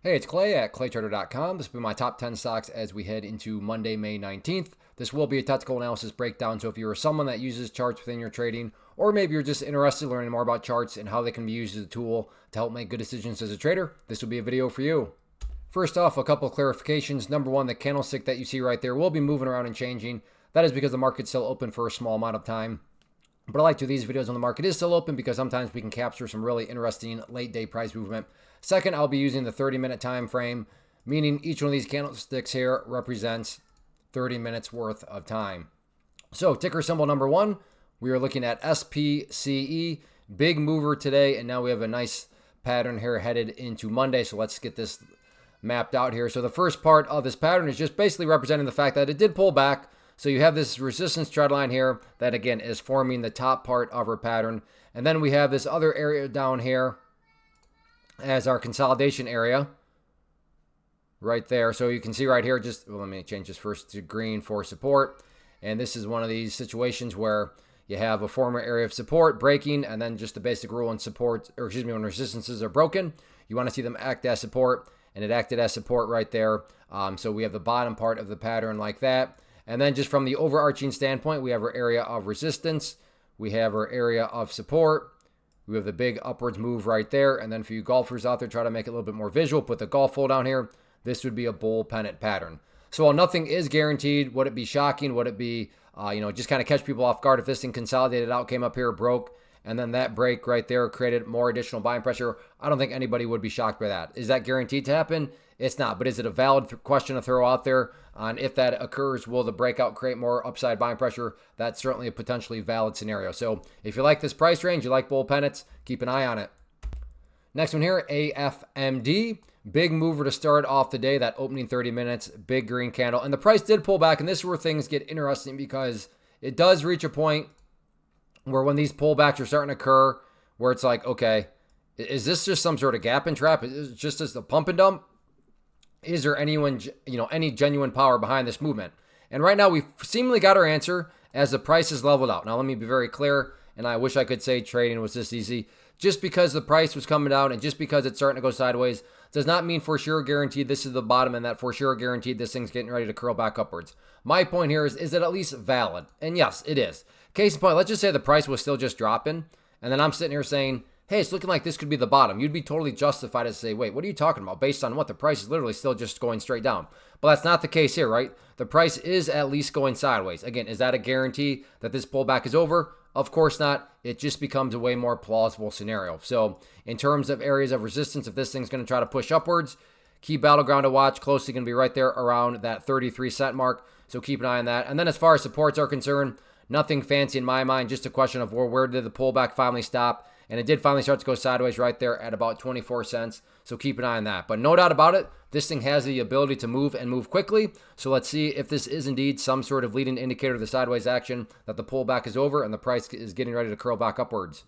Hey, it's Clay at claytrader.com. This will be my top 10 stocks as we head into Monday, May 19th. This will be a technical analysis breakdown, so if you're someone that uses charts within your trading, or maybe you're just interested in learning more about charts and how they can be used as a tool to help make good decisions as a trader, this will be a video for you. First off, a couple of clarifications. Number one, the candlestick that you see right there will be moving around and changing. That is because the market's still open for a small amount of time. But I like to do these videos when the market is still open because sometimes we can capture some really interesting late day price movement. Second, I'll be using the 30-minute time frame, meaning each one of these candlesticks here represents 30 minutes worth of time. So ticker symbol number one, we are looking at SPCE, big mover today, and now we have a nice pattern here headed into Monday. So let's get this mapped out here. So the first part of this pattern is just basically representing the fact that it did pull back. So you have this resistance trend line here that again is forming the top part of our pattern. And then we have this other area down here as our consolidation area right there. So you can see right here, let me change this first to green for support. And this is one of these situations where you have a former area of support breaking, and then just the basic rule in support, or excuse me, when resistances are broken, you want to see them act as support, and it acted as support right there. So we have the bottom part of the pattern like that. And then just from the overarching standpoint, we have our area of resistance. We have our area of support. We have the big upwards move right there. And then for you golfers out there, try to make it a little bit more visual. Put the golf hole down here. This would be a bull pennant pattern. So while nothing is guaranteed, would it be shocking? Would it be, just kind of catch people off guard if this thing consolidated out, came up here, broke, and then that break right there created more additional buying pressure? I don't think anybody would be shocked by that. Is that guaranteed to happen? It's not, but is it a valid question to throw out there on if that occurs? Will the breakout create more upside buying pressure? That's certainly a potentially valid scenario. So if you like this price range, you like bull pennants, keep an eye on it. Next one here, AFMD. Big mover to start off the day, that opening 30 minutes, big green candle. And the price did pull back, and this is where things get interesting because it does reach a point where when these pullbacks are starting to occur, where it's like, okay, is this just some sort of gap and trap? Is it just as the pump and dump? Is there any genuine power behind this movement? And right now we've seemingly got our answer as the price is leveled out. Now let me be very clear, and I wish I could say trading was this easy. Just because the price was coming down and just because it's starting to go sideways does not mean for sure guaranteed this is the bottom and that for sure guaranteed this thing's getting ready to curl back upwards. My point here is it at least valid? And yes, it is. Case in point, let's just say the price was still just dropping, and then I'm sitting here saying, hey, it's looking like this could be the bottom. You'd be totally justified to say, wait, what are you talking about? Based on what? The price is literally still just going straight down. But that's not the case here, right? The price is at least going sideways. Again, is that a guarantee that this pullback is over? Of course not. It just becomes a way more plausible scenario. So in terms of areas of resistance, if this thing's going to try to push upwards, key battleground to watch, closely going to be right there around that 33-cent mark. So keep an eye on that. And then as far as supports are concerned, nothing fancy in my mind, just a question of where did the pullback finally stop? And it did finally start to go sideways right there at about 24 cents. So keep an eye on that. But no doubt about it, this thing has the ability to move and move quickly. So let's see if this is indeed some sort of leading indicator of the sideways action, that the pullback is over and the price is getting ready to curl back upwards.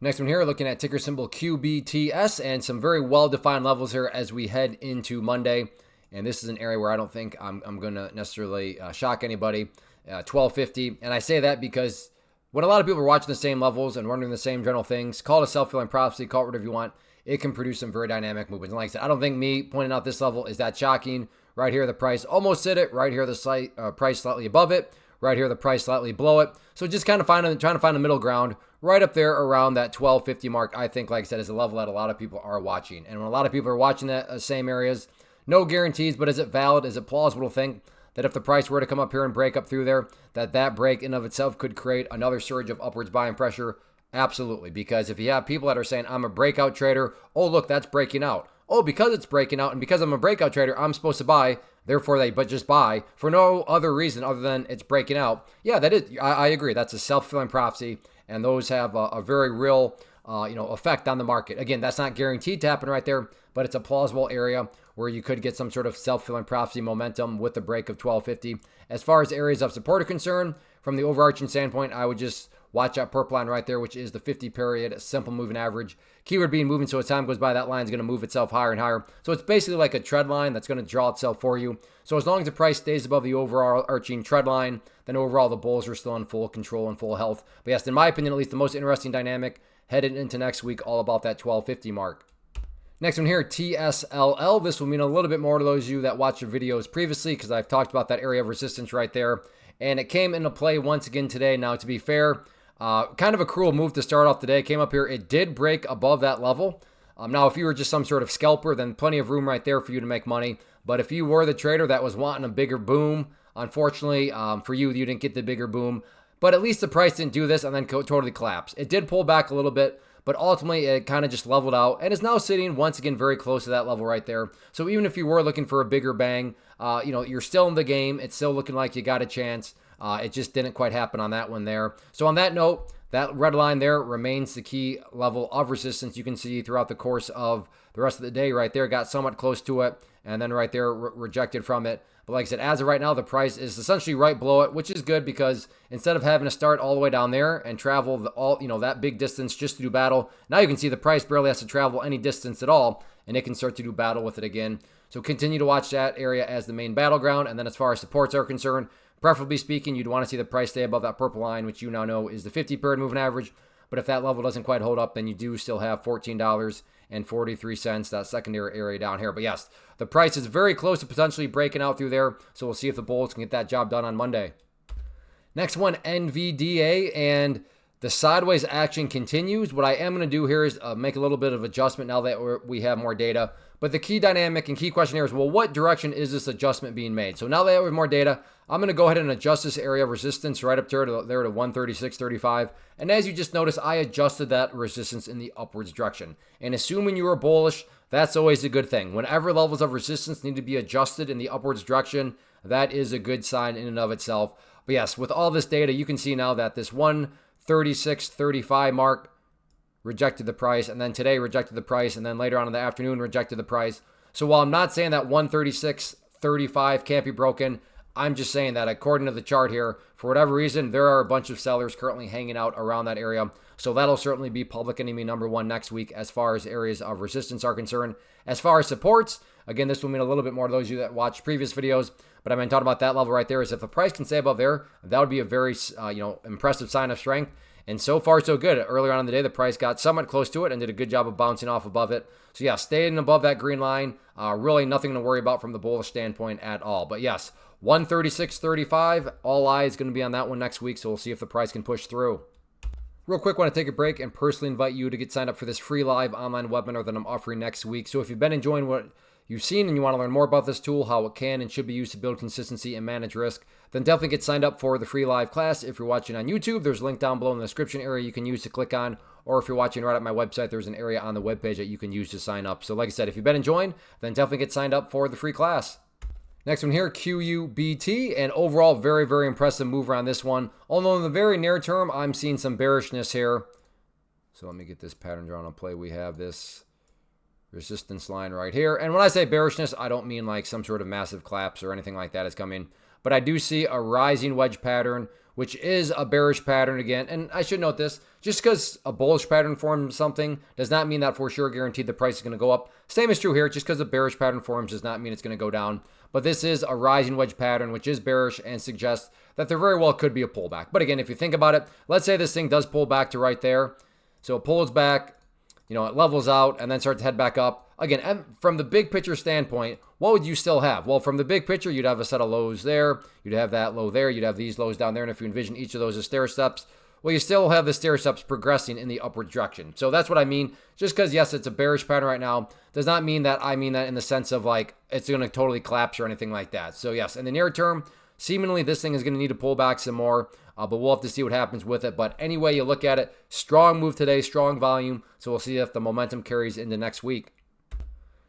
Next one here, looking at ticker symbol QBTS and some very well-defined levels here as we head into Monday. And this is an area where I don't think I'm going to necessarily shock anybody. 1250. And I say that because when a lot of people are watching the same levels and wondering the same general things, call it a self-fulfilling prophecy, call it whatever you want, it can produce some very dynamic movements. And like I said, I don't think me pointing out this level is that shocking. Right here, the price almost hit it. Right here, the price slightly above it. Right here, the price slightly below it. So just kind of trying to find the middle ground right up there around that 1250 mark, I think, like I said, is a level that a lot of people are watching. And when a lot of people are watching that same areas, no guarantees, but is it valid? Is it plausible to think that if the price were to come up here and break up through there, that break in of itself could create another surge of upwards buying pressure? Absolutely. Because if you have people that are saying, I'm a breakout trader, oh, look, that's breaking out. Oh, because it's breaking out and because I'm a breakout trader, I'm supposed to buy. Therefore, but just buy for no other reason other than it's breaking out. Yeah, that is. I agree. That's a self-fulfilling prophecy, and those have a very real effect on the market. Again, that's not guaranteed to happen right there, but it's a plausible area where you could get some sort of self-fulfilling prophecy momentum with the break of 1250. As far as areas of support are concerned, from the overarching standpoint, I would just watch that purple line right there, which is the 50-period simple moving average. Keyword being moving, so as time goes by, that line is going to move itself higher and higher. So it's basically like a trend line that's going to draw itself for you. So as long as the price stays above the overall arching trend line, then overall the bulls are still in full control and full health. But yes, in my opinion, at least the most interesting dynamic headed into next week, all about that 1250 mark. Next one here, TSLL. This will mean a little bit more to those of you that watched the videos previously because I've talked about that area of resistance right there. And it came into play once again today. Now, to be fair, kind of a cruel move to start off today. Came up here. It did break above that level. Now, if you were just some sort of scalper, then plenty of room right there for you to make money. But if you were the trader that was wanting a bigger boom, unfortunately, for you, you didn't get the bigger boom. But at least the price didn't do this and then totally collapse. It did pull back a little bit, but ultimately it kind of just leveled out and is now sitting once again very close to that level right there. So even if you were looking for a bigger bang, you're still in the game. It's still looking like you got a chance. It just didn't quite happen on that one there. So on that note, that red line there remains the key level of resistance. You can see throughout the course of the rest of the day right there, got somewhat close to it, and then right there rejected from it. But like I said, as of right now, the price is essentially right below it, which is good because instead of having to start all the way down there and travel that big distance just to do battle, now you can see the price barely has to travel any distance at all, and it can start to do battle with it again. So continue to watch that area as the main battleground. And then as far as supports are concerned, preferably speaking, you'd want to see the price stay above that purple line, which you now know is the 50-period moving average. But if that level doesn't quite hold up, then you do still have $14.43, that secondary area down here. But yes, the price is very close to potentially breaking out through there. So we'll see if the bulls can get that job done on Monday. Next one, NVDA, and the sideways action continues. What I am going to do here is make a little bit of adjustment now that we have more data. But the key dynamic and key question here is, well, what direction is this adjustment being made? So now that we have more data, I'm going to go ahead and adjust this area of resistance right up there to 136.35. And as you just noticed, I adjusted that resistance in the upwards direction. And assuming you are bullish, that's always a good thing. Whenever levels of resistance need to be adjusted in the upwards direction, that is a good sign in and of itself. But yes, with all this data, you can see now that this 136.35 mark rejected the price, and then today rejected the price, and then later on in the afternoon rejected the price. So while I'm not saying that 136.35 can't be broken, I'm just saying that according to the chart here, for whatever reason, there are a bunch of sellers currently hanging out around that area. So that'll certainly be public enemy number one next week as far as areas of resistance are concerned. As far as supports, again, this will mean a little bit more to those of you that watched previous videos, but I've been talking about that level right there. Is if the price can stay above there, that would be a very impressive sign of strength. And so far, so good. Earlier on in the day, the price got somewhat close to it and did a good job of bouncing off above it. So yeah, staying above that green line, really nothing to worry about from the bullish standpoint at all. But yes, 136.35, all eyes going to be on that one next week, so we'll see if the price can push through. Real quick, want to take a break and personally invite you to get signed up for this free live online webinar that I'm offering next week. So if you've been enjoying what you've seen and you want to learn more about this tool, how it can and should be used to build consistency and manage risk, then definitely get signed up for the free live class. If you're watching on YouTube, there's a link down below in the description area you can use to click on, or if you're watching right at my website, there's an area on the webpage that you can use to sign up. So like I said, if you've been enjoying, then definitely get signed up for the free class. Next one here, QUBT, and overall very, very impressive move around this one. Although in the very near term, I'm seeing some bearishness here. So let me get this pattern drawn on play. We have this resistance line right here. And when I say bearishness, I don't mean like some sort of massive collapse or anything like that is coming. But I do see a rising wedge pattern, which is a bearish pattern again. And I should note this, just because a bullish pattern forms something does not mean that for sure guaranteed the price is going to go up. Same is true here. Just because a bearish pattern forms does not mean it's going to go down. But this is a rising wedge pattern, which is bearish and suggests that there very well could be a pullback. But again, if you think about it, let's say this thing does pull back to right there. So it pulls back, it levels out and then starts to head back up. Again, from the big picture standpoint, what would you still have? Well, from the big picture, you'd have a set of lows there. You'd have that low there. You'd have these lows down there. And if you envision each of those as stair steps, well, you still have the stair steps progressing in the upward direction. So that's what I mean. Just because, yes, it's a bearish pattern right now does not mean that I mean that in the sense of like it's going to totally collapse or anything like that. So yes, in the near term, seemingly this thing is going to need to pull back some more, but we'll have to see what happens with it. But anyway, you look at it, strong move today, strong volume. So we'll see if the momentum carries into next week.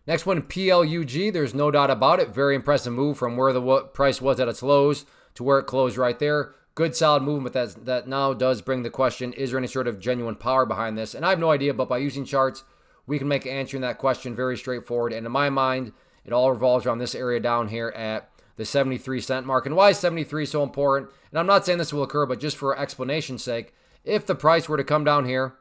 Next one, PLUG. There's no doubt about it. Very impressive move from where the price was at its lows to where it closed right there. Good solid movement that now does bring the question, is there any sort of genuine power behind this? And I have no idea, but by using charts, we can make answering that question very straightforward. And in my mind, it all revolves around this area down here at the 73-cent mark. And why is 73 so important? And I'm not saying this will occur, but just for explanation's sake, if the price were to come down here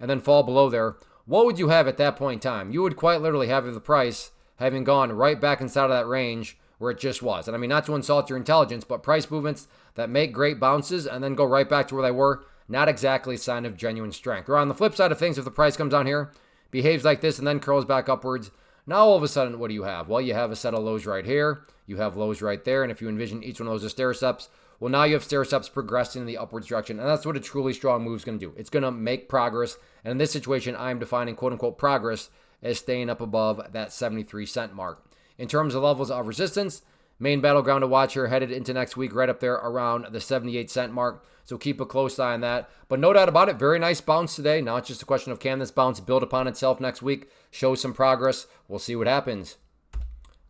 and then fall below there, what would you have at that point in time? You would quite literally have the price having gone right back inside of that range where it just was. And I mean, not to insult your intelligence, but price movements that make great bounces and then go right back to where they were, not exactly a sign of genuine strength. Or on the flip side of things, if the price comes down here, behaves like this and then curls back upwards. Now all of a sudden, what do you have? Well, you have a set of lows right here. You have lows right there. And if you envision each one of those as stair steps, well, now you have stair steps progressing in the upwards direction. And that's what a truly strong move is going to do. It's going to make progress. And in this situation, I'm defining quote unquote progress as staying up above that 73 cent mark. In terms of levels of resistance, main battleground to watch here headed into next week right up there around the 78 cent mark. So keep a close eye on that. But no doubt about it, very nice bounce today. Now it's just a question of can this bounce build upon itself next week, show some progress. We'll see what happens.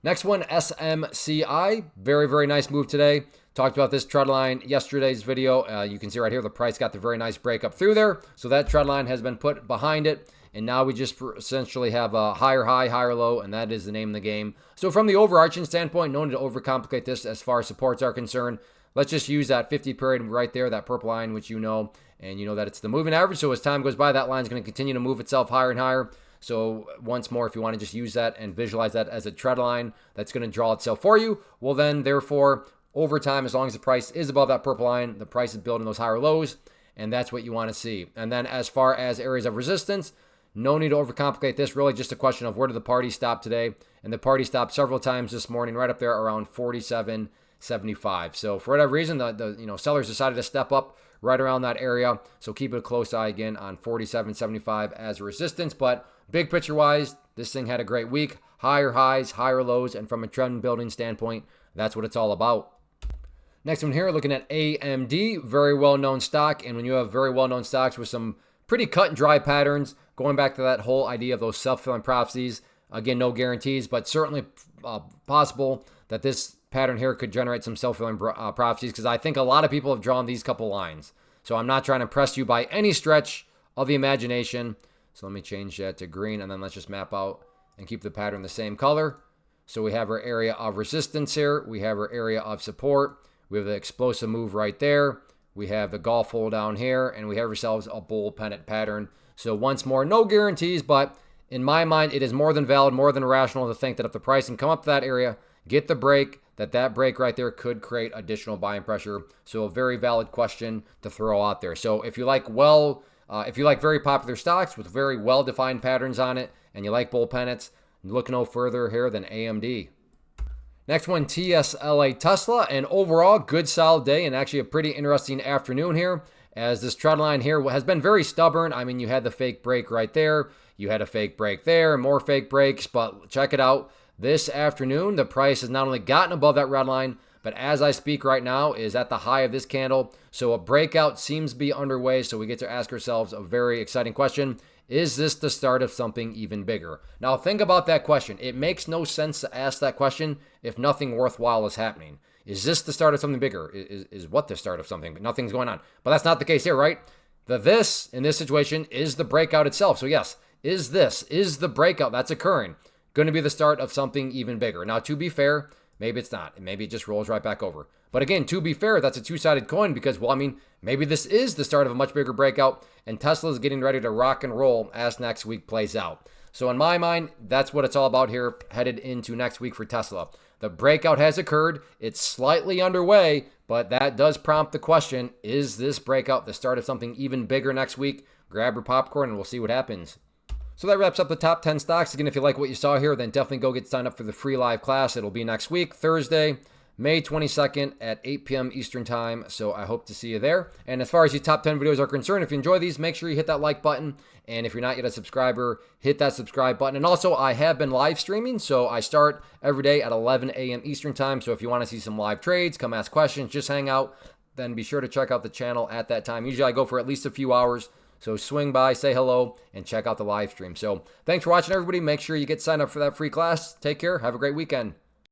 Next one, SMCI. Very, very nice move today. Talked about this trend line yesterday's video. You can see right here the price got the very nice break up through there. So that trend line has been put behind it. And now we just essentially have a higher high, higher low, and that is the name of the game. So from the overarching standpoint, no need to overcomplicate this as far as supports are concerned. Let's just use that 50 period right there, that purple line, which you know, and you know that it's the moving average. So as time goes by, that line is going to continue to move itself higher and higher. So once more, if you want to just use that and visualize that as a trend line that's going to draw itself for you, well then, therefore, over time, as long as the price is above that purple line, the price is building those higher lows, and that's what you want to see. And then as far as areas of resistance, no need to overcomplicate this. Really just a question of where did the party stop today? And the party stopped several times this morning, right up there around 47.75. So for whatever reason, the sellers decided to step up right around that area. So keep a close eye again on 47.75 as a resistance. But big picture wise, this thing had a great week. Higher highs, higher lows, and from a trend building standpoint, that's what it's all about. Next one here, looking at AMD, very well-known stock. And when you have very well-known stocks with some pretty cut and dry patterns, going back to that whole idea of those self-fulfilling prophecies, again, no guarantees, but certainly possible that this pattern here could generate some self-fulfilling prophecies, because I think a lot of people have drawn these couple lines. So I'm not trying to press you by any stretch of the imagination. So let me change that to green, and then let's just map out and keep the pattern the same color. So we have our area of resistance here. We have our area of support. We have the explosive move right there. We have the golf hole down here, and we have ourselves a bull pennant pattern. So once more, no guarantees, but in my mind, it is more than valid, more than rational to think that if the price can come up to that area, get the break, that break right there could create additional buying pressure. So a very valid question to throw out there. So if you like very popular stocks with very well-defined patterns on it, and you like bull pennants, look no further here than AMD. Next one, TSLA Tesla, and overall, good solid day and actually a pretty interesting afternoon here, as this trend line here has been very stubborn. I mean, you had the fake break right there. You had a fake break there, more fake breaks, but check it out. This afternoon, the price has not only gotten above that red line, but as I speak right now is at the high of this candle. So a breakout seems to be underway, so we get to ask ourselves a very exciting question. Is this the start of something even bigger? Now think about that question. It makes no sense to ask that question if nothing worthwhile is happening. Is this the start of something bigger? Is what the start of something? But nothing's going on. But that's not the case here, right? The this in this situation is the breakout itself. So yes, is the breakout that's occurring going to be the start of something even bigger? Now, to be fair, maybe it's not. Maybe it just rolls right back over. But again, to be fair, that's a two-sided coin because, well, I mean, maybe this is the start of a much bigger breakout and Tesla is getting ready to rock and roll as next week plays out. So in my mind, that's what it's all about here headed into next week for Tesla. The breakout has occurred. It's slightly underway, but that does prompt the question, is this breakout the start of something even bigger next week? Grab your popcorn and we'll see what happens. So that wraps up the top 10 stocks. Again, if you like what you saw here, then definitely go get signed up for the free live class. It'll be next week, Thursday, May 22nd at 8 p.m. Eastern Time. So I hope to see you there. And as far as the top 10 videos are concerned, if you enjoy these, make sure you hit that like button. And if you're not yet a subscriber, hit that subscribe button. And also, I have been live streaming. So I start every day at 11 a.m. Eastern Time. So if you want to see some live trades, come ask questions, just hang out, then be sure to check out the channel at that time. Usually I go for at least a few hours. So swing by, say hello, and check out the live stream. So thanks for watching, everybody. Make sure you get signed up for that free class. Take care. Have a great weekend.